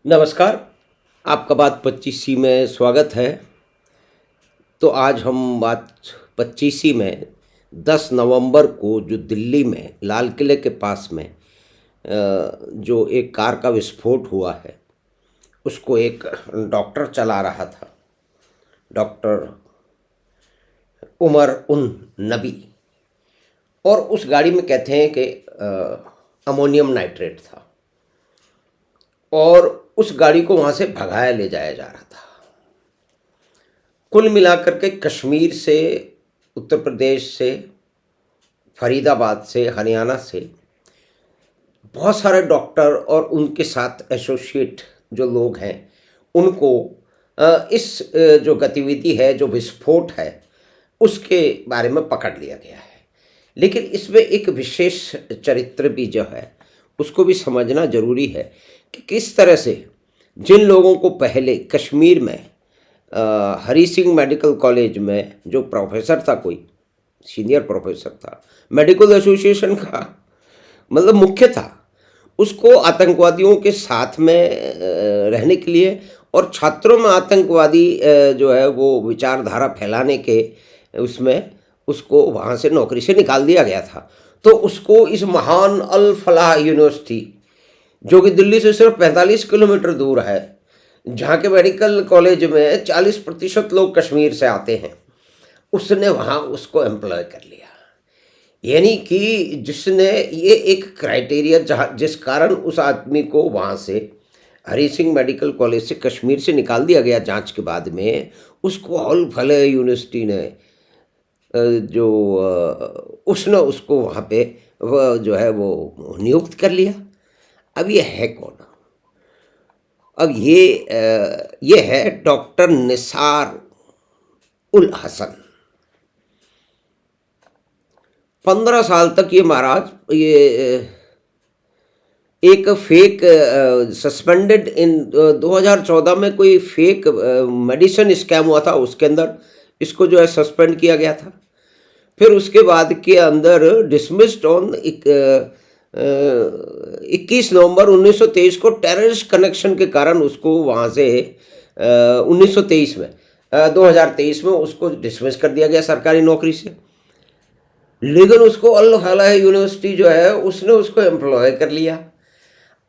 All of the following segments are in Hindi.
नमस्कार, आपका बात 25सी में स्वागत है। तो आज हम बात 25सी में 10 नवंबर को जो दिल्ली में लाल किले के पास में जो एक कार का विस्फोट हुआ है, उसको एक डॉक्टर चला रहा था, डॉक्टर उमर उन नबी। और उस गाड़ी में कहते हैं कि अमोनियम नाइट्रेट था और उस गाड़ी को वहाँ से भगाया ले जाया जा रहा था। कुल मिलाकर के कश्मीर से, उत्तर प्रदेश से, फरीदाबाद से, हरियाणा से बहुत सारे डॉक्टर और उनके साथ एसोसिएट जो लोग हैं, उनको इस जो गतिविधि है, जो विस्फोट है, उसके बारे में पकड़ लिया गया है। लेकिन इसमें एक विशेष चरित्र भी जो है, उसको भी समझना ज़रूरी है कि किस तरह से जिन लोगों को पहले कश्मीर में हरी सिंह मेडिकल कॉलेज में जो प्रोफेसर था, कोई सीनियर प्रोफेसर था, मेडिकल एसोसिएशन का मतलब मुख्य था, उसको आतंकवादियों के साथ में रहने के लिए और छात्रों में आतंकवादी जो है वो विचारधारा फैलाने के उसमें उसको वहाँ से नौकरी से निकाल दिया गया था। तो उसको इस महान अल फलाह यूनिवर्सिटी, जो कि दिल्ली से सिर्फ 45 किलोमीटर दूर है, जहाँ के मेडिकल कॉलेज में 40% लोग कश्मीर से आते हैं, उसने वहाँ उसको एम्प्लॉय कर लिया। यानी कि जिसने ये एक क्राइटेरिया जहाँ जिस कारण उस आदमी को वहाँ से हरी सिंह मेडिकल कॉलेज से कश्मीर से निकाल दिया गया जांच के बाद में, उसको अल फलाह यूनिवर्सिटी ने उसने उसको वहाँ पे वो जो है वो नियुक्त कर लिया। अब ये है कौन? अब ये है डॉक्टर निसार उल हसन। 15 साल तक ये महाराज एक फेक सस्पेंडेड इन 2014 में कोई फेक मेडिसिन स्कैम हुआ था, उसके अंदर इसको जो है सस्पेंड किया गया था। फिर उसके बाद के अंदर डिसमिस्ड ऑन 21 नवंबर 1923 को टेररिस्ट कनेक्शन के कारण उसको वहाँ से 1923 में 2023 में उसको डिसमिस कर दिया गया सरकारी नौकरी से। लेकिन उसको अल फलाह यूनिवर्सिटी जो है उसने उसको एम्प्लॉय कर लिया।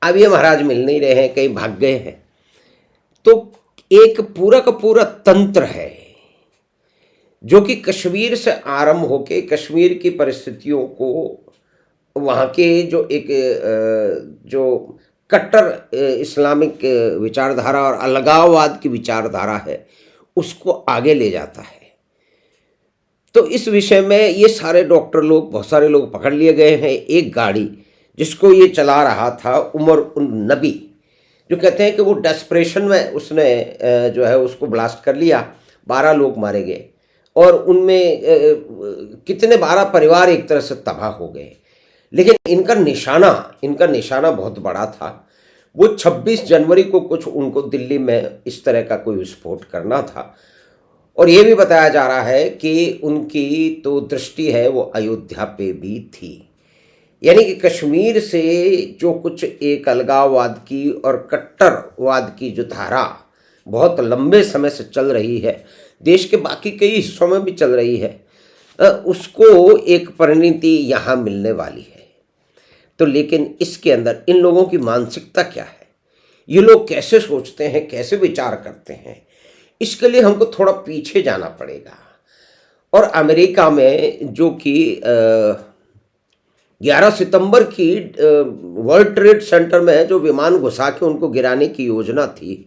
अब ये महाराज मिल नहीं रहे हैं, कहीं भाग गए हैं। तो एक पूरा का पूरा तंत्र है जो कि कश्मीर से आरंभ होके कश्मीर की परिस्थितियों को, वहाँ के जो एक जो कट्टर इस्लामिक विचारधारा और अलगाववाद की विचारधारा है, उसको आगे ले जाता है। तो इस विषय में ये सारे डॉक्टर लोग, बहुत सारे लोग पकड़ लिए गए हैं। एक गाड़ी जिसको ये चला रहा था उमर उन नबी, जो कहते हैं कि वो डेस्परेशन में उसने जो है उसको ब्लास्ट कर लिया, 12 लोग मारे गए और उनमें कितने 12 परिवार एक तरह से तबाह हो गए। लेकिन इनका निशाना बहुत बड़ा था। वो 26 जनवरी को कुछ उनको दिल्ली में इस तरह का कोई विस्फोट करना था। और ये भी बताया जा रहा है कि उनकी तो दृष्टि है वो अयोध्या पे भी थी। यानी कि कश्मीर से जो कुछ एक अलगाववाद की और कट्टरवाद की जो धारा बहुत लंबे समय से चल रही है, देश के बाकी कई हिस्सों में भी चल रही है, उसको एक परिणति यहाँ मिलने वाली है। तो लेकिन इसके अंदर इन लोगों की मानसिकता क्या है, ये लोग कैसे सोचते हैं, कैसे विचार करते हैं, इसके लिए हमको थोड़ा पीछे जाना पड़ेगा। और अमेरिका में जो कि 11 सितंबर की वर्ल्ड ट्रेड सेंटर में जो विमान घुसा के उनको गिराने की योजना थी,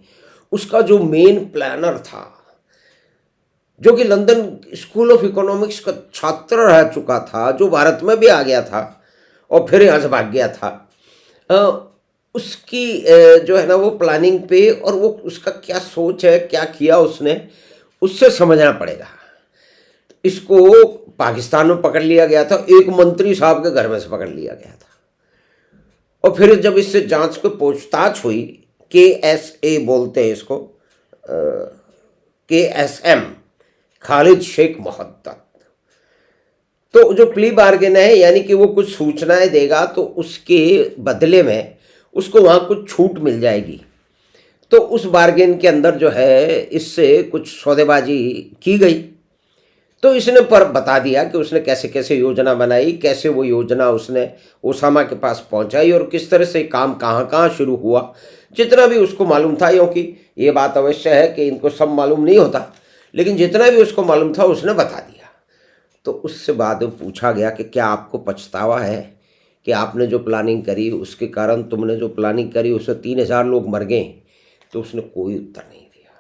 उसका जो मेन प्लानर था, जो कि लंदन स्कूल ऑफ इकोनॉमिक्स का छात्र रह चुका था, जो भारत में भी आ गया था और फिर यहाँ से भाग गया था, उसकी जो है ना वो प्लानिंग पे, और वो उसका क्या सोच है, क्या किया उसने, उससे समझना पड़ेगा। इसको पाकिस्तान में पकड़ लिया गया था, एक मंत्री साहब के घर में से पकड़ लिया गया था। और फिर जब इससे जांच को पूछताछ हुई, KSA बोलते हैं इसको, KSM, खालिद शेख मोहद्दत, तो जो प्ली बार्गेन है, यानी कि वो कुछ सूचनाएं देगा तो उसके बदले में उसको वहाँ कुछ छूट मिल जाएगी। तो उस बार्गेन के अंदर जो है इससे कुछ सौदेबाजी की गई। तो इसने पर बता दिया कि उसने कैसे कैसे योजना बनाई, कैसे वो योजना उसने ओसामा के पास पहुंचाई और किस तरह से काम कहाँ कहाँ शुरू हुआ। जितना भी उसको मालूम था, क्योंकि ये बात अवश्य है कि इनको सब मालूम नहीं होता, लेकिन जितना भी उसको मालूम था उसने बता दिया। तो उससे बाद में पूछा गया कि क्या आपको पछतावा है कि आपने जो प्लानिंग करी उसके कारण, तुमने जो प्लानिंग करी उसमें 3000 लोग मर गए? तो उसने कोई उत्तर नहीं दिया।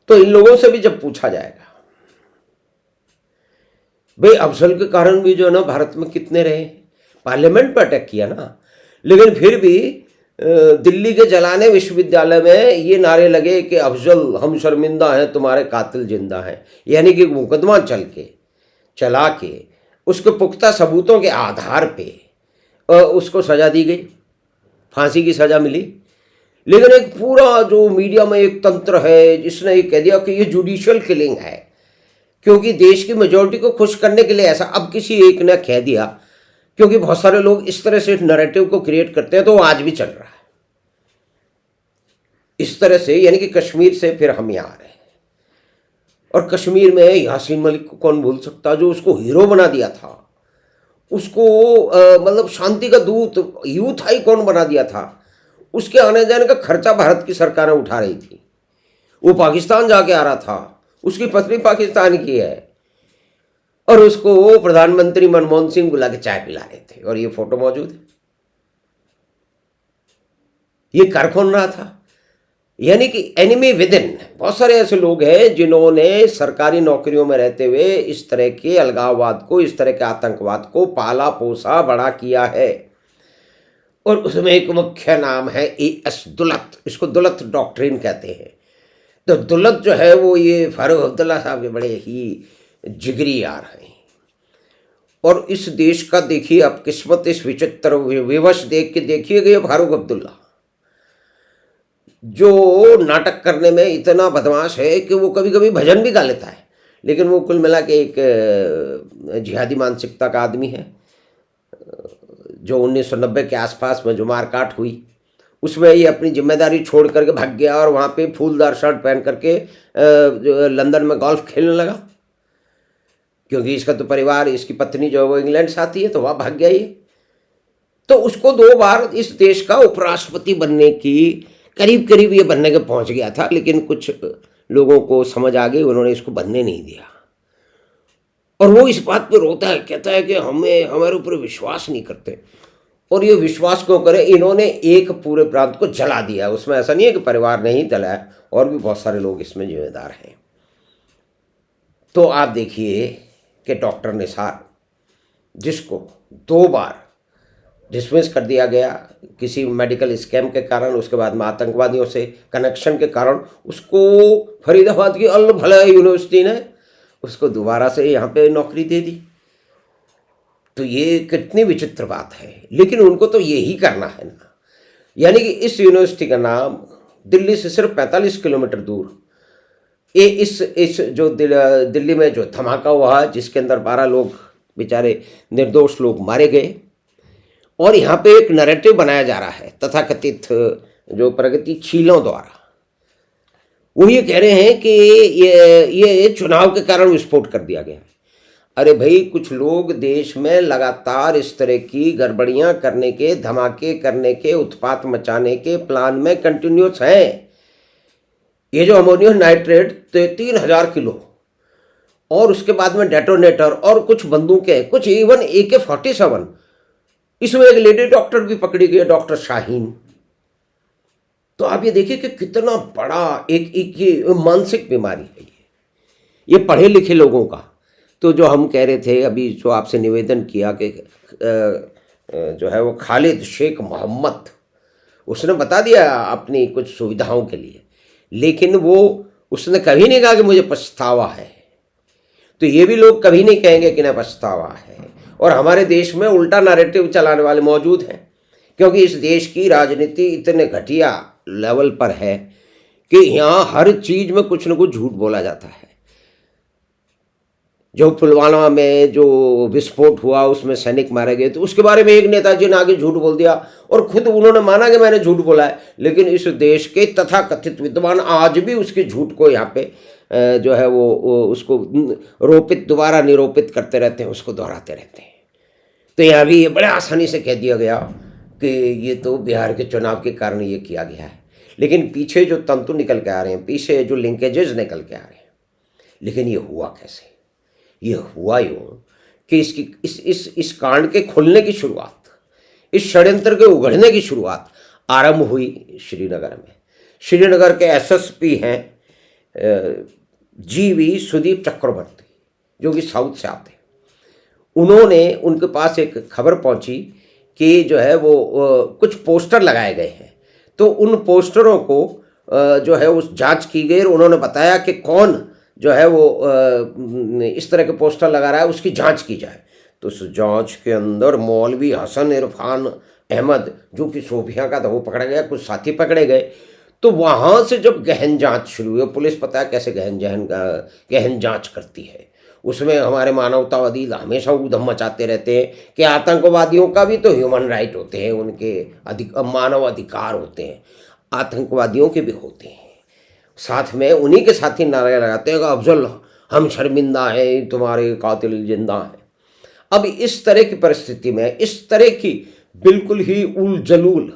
तो इन लोगों से भी जब पूछा जाएगा, भाई अफजल के कारण भी जो है ना भारत में कितने रहे, पार्लियामेंट पर अटैक किया ना, लेकिन फिर भी दिल्ली के जलाने विश्वविद्यालय में ये नारे लगे कि अफजल हम शर्मिंदा हैं, तुम्हारे कातिल जिंदा हैं। यानी कि मुकदमा चला के उसके पुख्ता सबूतों के आधार पे उसको सजा दी गई, फांसी की सजा मिली। लेकिन एक पूरा जो मीडिया में एक तंत्र है जिसने ये कह दिया कि ये जुडिशियल किलिंग है, क्योंकि देश की मेजोरिटी को खुश करने के लिए ऐसा। अब किसी एक ने कह दिया, क्योंकि बहुत सारे लोग इस तरह से नैरेटिव को क्रिएट करते हैं, तो वो आज भी चल रहा है इस तरह से। यानी कि कश्मीर से फिर हम यहाँ आ रहे हैं, और कश्मीर में यासीन मलिक को कौन भूल सकता, जो उसको हीरो बना दिया था, उसको मतलब शांति का दूत, यूथ आइकॉन बना दिया था। उसके आने जाने का खर्चा भारत की सरकारें उठा रही थी। वो पाकिस्तान जाके आ रहा था, उसकी पत्नी पाकिस्तान की है, और उसको प्रधानमंत्री मनमोहन सिंह बुला के चाय पिला रहे थे, और ये फोटो मौजूद है। ये कर कौन रहा था? यानी कि एनिमी विद इन। बहुत सारे ऐसे लोग हैं जिन्होंने सरकारी नौकरियों में रहते हुए इस तरह के अलगाववाद को, इस तरह के आतंकवाद को पाला पोसा बड़ा किया है। और उसमें एक मुख्य नाम है AS दुलत। इसको दुलत डॉक्ट्रिन कहते हैं। तो दुलत जो है वो ये फारूक अब्दुल्ला साहब के बड़े ही जिगरी यार हैं। और इस देश का देखिए आप किस्मत, इस विचित्र विवश देख के देखिए कि ये फारूक अब्दुल्ला जो नाटक करने में इतना बदमाश है कि वो कभी कभी भजन भी गा लेता है, लेकिन वो कुल मिला के एक जिहादी मानसिकता का आदमी है। जो 1990 के आसपास में जो मारकाट हुई उसमें ये अपनी जिम्मेदारी छोड़ करके भाग गया, और वहाँ पे फूलदार शर्ट पहन करके लंदन में गोल्फ खेलने लगा, क्योंकि इसका तो परिवार, इसकी पत्नी जो है वो इंग्लैंड से आती है, तो वहाँ भाग गया ये। तो उसको 2 बार इस देश का उपराष्ट्रपति बनने की करीब करीब ये बनने के पहुँच गया था, लेकिन कुछ लोगों को समझ आ गई, उन्होंने इसको बनने नहीं दिया। और वो इस बात पे रोता है, कहता है कि हमारे ऊपर विश्वास नहीं करते। और ये विश्वास क्यों करें? इन्होंने एक पूरे प्रांत को जला दिया। उसमें ऐसा नहीं है कि परिवार ने ही जलाया, और भी बहुत सारे लोग इसमें जिम्मेदार हैं। तो आप देखिए कि डॉक्टर निसार, जिसको 2 बार डिसमिस कर दिया गया किसी मेडिकल स्कैम के कारण, उसके बाद में आतंकवादियों से कनेक्शन के कारण, उसको फरीदाबाद की अल भला यूनिवर्सिटी ने उसको दोबारा से यहाँ पे नौकरी दे दी। तो ये कितनी विचित्र बात है, लेकिन उनको तो यही करना है ना। यानी कि इस यूनिवर्सिटी का नाम दिल्ली से सिर्फ 45 किलोमीटर दूर, ये इस जो दिल्ली में जो धमाका हुआ जिसके अंदर 12 लोग बेचारे निर्दोष लोग मारे गए, और यहाँ पे एक नैरेटिव बनाया जा रहा है तथाकथित जो प्रगतिशीलों द्वारा। वो ये कह रहे हैं कि ये चुनाव के कारण विस्फोट कर दिया गया है। अरे भाई, कुछ लोग देश में लगातार इस तरह की गड़बड़ियां करने के, धमाके करने के, उत्पात मचाने के प्लान में कंटिन्यूस हैं। ये जो अमोनियम नाइट्रेट 3000 किलो, और उसके बाद में डेटोनेटर, और कुछ बंदूकें, कुछ इवन AK-47। इसमें एक लेडी डॉक्टर भी पकड़ी गई, डॉक्टर शाहीन। तो आप ये देखिए कि कितना बड़ा एक मानसिक बीमारी है ये पढ़े लिखे लोगों का। तो जो हम कह रहे थे अभी, जो आपसे निवेदन किया कि जो है वो खालिद शेख मोहम्मद, उसने बता दिया अपनी कुछ सुविधाओं के लिए, लेकिन वो उसने कभी नहीं कहा कि मुझे पछतावा है। तो ये भी लोग कभी नहीं कहेंगे कि ना पछतावा है। और हमारे देश में उल्टा नैरेटिव चलाने वाले मौजूद हैं, क्योंकि इस देश की राजनीति इतने घटिया लेवल पर है कि यहाँ हर चीज़ में कुछ न कुछ झूठ बोला जाता है। जो पुलवामा में जो विस्फोट हुआ उसमें सैनिक मारे गए, तो उसके बारे में एक नेताजी ने आगे झूठ बोल दिया और खुद उन्होंने माना कि मैंने झूठ बोला है, लेकिन इस देश के तथाकथित विद्वान आज भी उसके झूठ को यहाँ पे जो है वो उसको रोपित दोबारा निरूपित करते रहते हैं, उसको दोहराते रहते हैं। तो यहाँ भी ये बड़े आसानी से कह दिया गया कि ये तो बिहार के चुनाव के कारण ये किया गया है, लेकिन पीछे जो तंतु निकल के आ रहे हैं, पीछे जो लिंकेजेस निकल के आ रहे हैं, लेकिन ये हुआ कैसे? ये हुआ यूँ कि इसकी इस कांड के खुलने की शुरुआत, इस षड्यंत्र के उगड़ने की शुरुआत आरंभ हुई श्रीनगर में। श्रीनगर के एसएसपी हैं जीवी सुदीप चक्रवर्ती, जो कि साउथ से आते हैं। उन्होंने, उनके पास एक खबर पहुंची कि जो है वो कुछ पोस्टर लगाए गए हैं, तो उन पोस्टरों को जो है उस जांच की गई और उन्होंने बताया कि कौन जो है वो इस तरह के पोस्टर लगा रहा है, उसकी जांच की जाए। तो उस जांच के अंदर मौलवी हसन इरफान अहमद, जो कि सोफिया का था, वो पकड़ा गया, कुछ साथी पकड़े गए। तो वहाँ से जब गहन जांच शुरू हुई, पुलिस पता है कैसे गहन जांच करती है, उसमें हमारे मानवतावादी हमेशा ऊधम मचाते रहते हैं कि आतंकवादियों का भी तो ह्यूमन राइट होते हैं, उनके मानव अधिकार होते हैं, आतंकवादियों के भी होते हैं। साथ में उन्हीं के साथी नारे लगाते हैं कि अफजल हम शर्मिंदा हैं, तुम्हारे कातिल जिंदा हैं। अब इस तरह की परिस्थिति में, इस तरह की बिल्कुल ही उल जलूल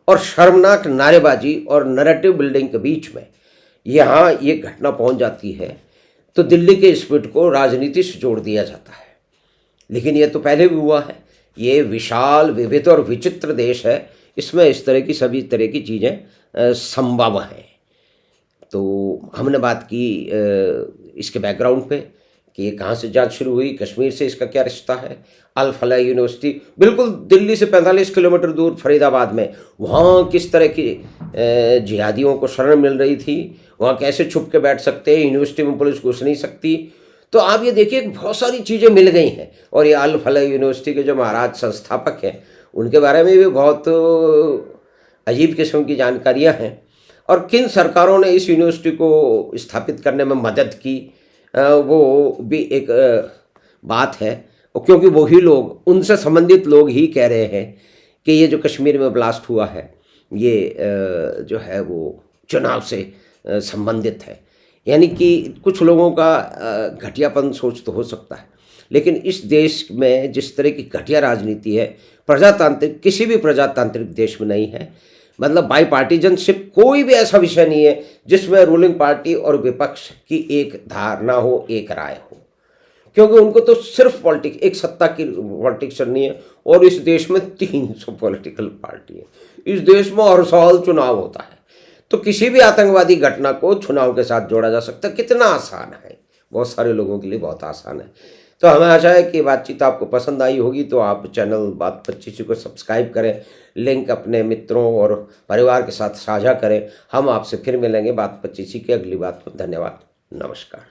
और शर्मनाक नारेबाजी और नैरेटिव बिल्डिंग के बीच में यहाँ ये घटना पहुँच जाती है, तो दिल्ली के स्पिरिट को राजनीति से जोड़ दिया जाता है। लेकिन ये तो पहले भी हुआ है। ये विशाल, विविध और विचित्र देश है, इसमें इस तरह की सभी तरह की चीज़ें संभव हैं। तो हमने बात की इसके बैकग्राउंड पे कि ये कहाँ से जांच शुरू हुई, कश्मीर से इसका क्या रिश्ता है। अल फलाह यूनिवर्सिटी बिल्कुल दिल्ली से 45 किलोमीटर दूर फरीदाबाद में, वहाँ किस तरह की जिहादियों को शरण मिल रही थी, वहाँ कैसे छुप के बैठ सकते हैं, यूनिवर्सिटी में पुलिस घुस नहीं सकती। तो आप ये देखिए बहुत सारी चीज़ें मिल गई हैं। और ये अल फलाह यूनिवर्सिटी के जो महाराज संस्थापक हैं, उनके बारे में भी बहुत अजीब किस्म की जानकारियाँ हैं। और किन सरकारों ने इस यूनिवर्सिटी को स्थापित करने में मदद की, वो भी एक बात है। और क्योंकि वही लोग, उनसे संबंधित लोग ही कह रहे हैं कि ये जो कश्मीर में ब्लास्ट हुआ है, ये जो है वो चुनाव से संबंधित है। यानी कि कुछ लोगों का घटियापन सोच तो हो सकता है, लेकिन इस देश में जिस तरह की घटिया राजनीति है, प्रजातांत्रिक, किसी भी प्रजातांत्रिक देश में नहीं है। मतलब बाई पार्टीजनशिप, कोई भी ऐसा विषय नहीं है जिसमें रूलिंग पार्टी और विपक्ष की एक धारणा हो, एक राय हो, क्योंकि उनको तो सिर्फ पॉलिटिक्स, एक सत्ता की पॉलिटिक्स चलनी है। और इस देश में 300 पॉलिटिकल पार्टी है। इस देश में हर साल चुनाव होता है, तो किसी भी आतंकवादी घटना को चुनाव के साथ जोड़ा जा सकता है। कितना आसान है, बहुत सारे लोगों के लिए बहुत आसान है। तो हमें आशा है कि बातचीत आपको पसंद आई होगी। तो आप चैनल बात 25 को सब्सक्राइब करें, लिंक अपने मित्रों और परिवार के साथ साझा करें। हम आपसे फिर मिलेंगे बात 25 की अगली बात में। धन्यवाद, नमस्कार।